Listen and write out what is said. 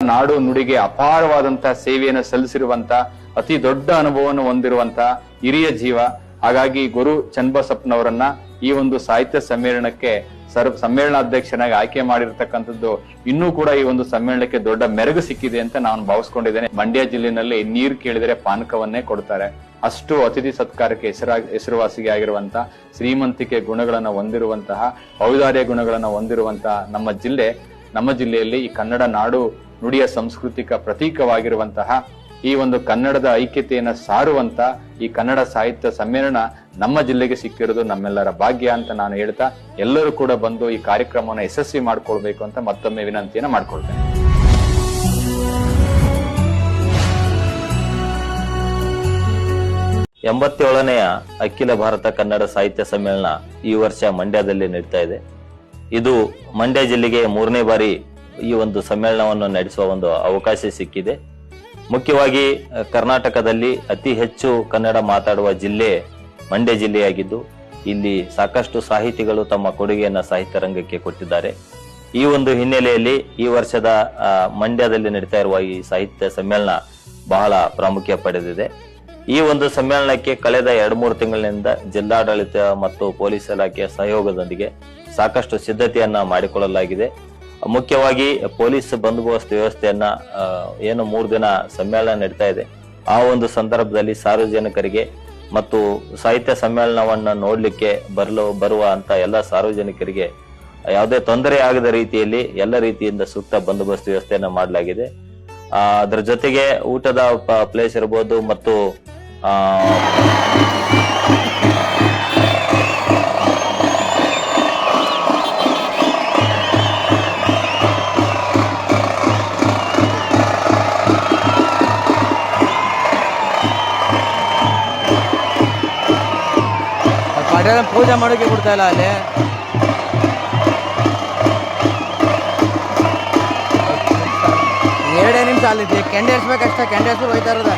ನಾಡು ನುಡಿಗೆ ಅಪಾರವಾದಂತಹ ಸೇವೆಯನ್ನು ಸಲ್ಲಿಸಿರುವಂತ ಅತಿ ದೊಡ್ಡ ಅನುಭವವನ್ನು ಹೊಂದಿರುವಂತ ಹಿರಿಯ ಜೀವ. ಹಾಗಾಗಿ ಗುರು ಚನ್ನಬಸಪ್ಪನವರನ್ನ ಈ ಒಂದು ಸಾಹಿತ್ಯ ಸಮ್ಮೇಳನಕ್ಕೆ ಸಮ್ಮೇಳನಾಧ್ಯಕ್ಷನಾಗಿ ಆಯ್ಕೆ ಮಾಡಿರ್ತಕ್ಕಂಥದ್ದು ಇನ್ನೂ ಕೂಡ ಈ ಒಂದು ಸಮ್ಮೇಳನಕ್ಕೆ ದೊಡ್ಡ ಮೆರುಗು ಸಿಕ್ಕಿದೆ ಅಂತ ನಾನು ಭಾವಿಸ್ಕೊಂಡಿದ್ದೇನೆ. ಮಂಡ್ಯ ಜಿಲ್ಲೆನಲ್ಲಿ ನೀರು ಕೇಳಿದರೆ ಪಾನಕವನ್ನೇ ಕೊಡ್ತಾರೆ, ಅಷ್ಟು ಅತಿಥಿ ಸತ್ಕಾರಕ್ಕೆ ಹೆಸರುವಾಸಿಗೆ ಆಗಿರುವಂತ ಶ್ರೀಮಂತಿಕೆ ಗುಣಗಳನ್ನ ಹೊಂದಿರುವಂತಹ ಔದಾರ್ಯ ಗುಣಗಳನ್ನ ಹೊಂದಿರುವಂತಹ ನಮ್ಮ ಜಿಲ್ಲೆಯಲ್ಲಿ ಈ ಕನ್ನಡ ನಾಡು ನುಡಿಯ ಸಾಂಸ್ಕೃತಿಕ ಪ್ರತೀಕವಾಗಿರುವಂತಹ ಈ ಒಂದು ಕನ್ನಡದ ಐಕ್ಯತೆಯನ್ನ ಸಾರುವಂತ ಈ ಕನ್ನಡ ಸಾಹಿತ್ಯ ಸಮ್ಮೇಳನ ನಮ್ಮ ಜಿಲ್ಲೆಗೆ ಸಿಕ್ಕಿರೋದು ನಮ್ಮೆಲ್ಲರ ಭಾಗ್ಯ ಅಂತ ನಾನು ಹೇಳ್ತಾ, ಎಲ್ಲರೂ ಕೂಡ ಬಂದು ಈ ಕಾರ್ಯಕ್ರಮವನ್ನು ಯಶಸ್ವಿ ಮಾಡ್ಕೊಳ್ಬೇಕು ಅಂತ ಮತ್ತೊಮ್ಮೆ ವಿನಂತಿಯನ್ನ ಮಾಡ್ಕೊಳ್ತೇನೆ. ಎಂಬತ್ತೇಳನೆಯ ಅಖಿಲ ಭಾರತ ಕನ್ನಡ ಸಾಹಿತ್ಯ ಸಮ್ಮೇಳನ ಈ ವರ್ಷ ಮಂಡ್ಯದಲ್ಲಿ ನಡೀತಾ ಇದೆ. ಇದು ಮಂಡ್ಯ ಜಿಲ್ಲೆಗೆ 3ನೇ ಬಾರಿ ಈ ಒಂದು ಸಮ್ಮೇಳನವನ್ನು ನಡೆಸುವ ಒಂದು ಅವಕಾಶ ಸಿಕ್ಕಿದೆ. ಮುಖ್ಯವಾಗಿ ಕರ್ನಾಟಕದಲ್ಲಿ ಅತಿ ಹೆಚ್ಚು ಕನ್ನಡ ಮಾತಾಡುವ ಜಿಲ್ಲೆ ಮಂಡ್ಯ ಜಿಲ್ಲೆಯಾಗಿದ್ದು, ಇಲ್ಲಿ ಸಾಕಷ್ಟು ಸಾಹಿತಿಗಳು ತಮ್ಮ ಕೊಡುಗೆಯನ್ನ ಸಾಹಿತ್ಯ ರಂಗಕ್ಕೆ ಕೊಟ್ಟಿದ್ದಾರೆ. ಈ ಒಂದು ಹಿನ್ನೆಲೆಯಲ್ಲಿ ಈ ವರ್ಷದ ಮಂಡ್ಯದಲ್ಲಿ ನಡೀತಾ ಇರುವ ಈ ಸಾಹಿತ್ಯ ಸಮ್ಮೇಳನ ಬಹಳ ಪ್ರಾಮುಖ್ಯ ಪಡೆದಿದೆ. ಈ ಒಂದು ಸಮ್ಮೇಳನಕ್ಕೆ ಕಳೆದ 2-3 ತಿಂಗಳಿನಿಂದ ಜಿಲ್ಲಾಡಳಿತ ಮತ್ತು ಪೊಲೀಸ್ ಇಲಾಖೆಯ ಸಹಯೋಗದೊಂದಿಗೆ ಸಾಕಷ್ಟು ಸಿದ್ಧತೆಯನ್ನ ಮಾಡಿಕೊಳ್ಳಲಾಗಿದೆ. ಮುಖ್ಯವಾಗಿ ಪೊಲೀಸ್ ಬಂದೋಬಸ್ತ್ ವ್ಯವಸ್ಥೆಯನ್ನ ಏನು 3 ದಿನ ಸಮ್ಮೇಳನ ನಡೀತಾ ಇದೆ, ಆ ಒಂದು ಸಂದರ್ಭದಲ್ಲಿ ಸಾರ್ವಜನಿಕರಿಗೆ ಮತ್ತು ಸಾಹಿತ್ಯ ಸಮ್ಮೇಳನವನ್ನ ನೋಡ್ಲಿಕ್ಕೆ ಬರುವ ಅಂತ ಎಲ್ಲ ಸಾರ್ವಜನಿಕರಿಗೆ ಯಾವುದೇ ತೊಂದರೆ ಆಗದ ರೀತಿಯಲ್ಲಿ ಎಲ್ಲ ರೀತಿಯಿಂದ ಸೂಕ್ತ ಬಂದೋಬಸ್ತ್ ವ್ಯವಸ್ಥೆಯನ್ನ ಮಾಡಲಾಗಿದೆ. ಅದರ ಜೊತೆಗೆ ಊಟದ ಪ್ಲೇಸ್ ಇರಬಹುದು ಮತ್ತು ಪೂಜೆ ಮಾಡೋಕೆ ಬಿಡ್ತಾ ಇಲ್ಲ ಅಲ್ಲಿ. ಎರಡೇ ನಿಮಿಷ ಅಲ್ಲಿದೆ, ಕೆಂಡೆ ಹಚ್ಬೇಕಷ್ಟೇ, ಕೆಂಡೆ ಹಚ್ಚಿ ಹೋಯ್ತಾ ಇರೋದ.